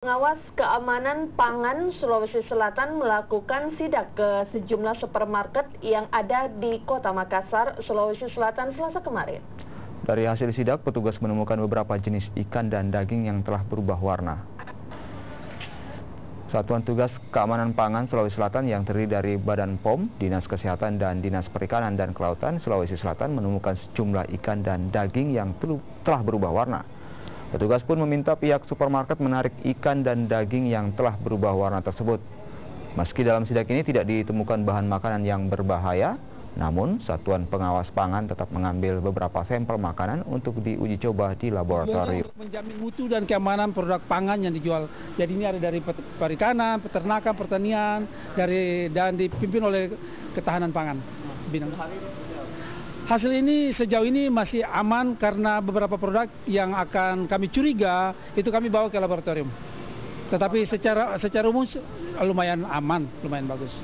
Pengawas Keamanan Pangan Sulawesi Selatan melakukan sidak ke sejumlah supermarket yang ada di Kota Makassar, Sulawesi Selatan Selasa kemarin. Dari hasil sidak, petugas menemukan beberapa jenis ikan dan daging yang telah berubah warna. Satuan Tugas Keamanan Pangan Sulawesi Selatan yang terdiri dari Badan POM, Dinas Kesehatan dan Dinas Perikanan dan Kelautan Sulawesi Selatan menemukan sejumlah ikan dan daging yang telah berubah warna. Petugas pun meminta pihak supermarket menarik ikan dan daging yang telah berubah warna tersebut. Meski dalam sidak ini tidak ditemukan bahan makanan yang berbahaya, namun Satuan Pengawas Pangan tetap mengambil beberapa sampel makanan untuk diuji coba di laboratorium. Untuk menjamin mutu dan keamanan produk pangan yang dijual. Jadi ini ada dari perikanan, peternakan, pertanian, dan dipimpin oleh ketahanan pangan. Hasil ini sejauh ini masih aman karena beberapa produk yang akan kami curiga itu kami bawa ke laboratorium. Tetapi secara umum lumayan aman, lumayan bagus.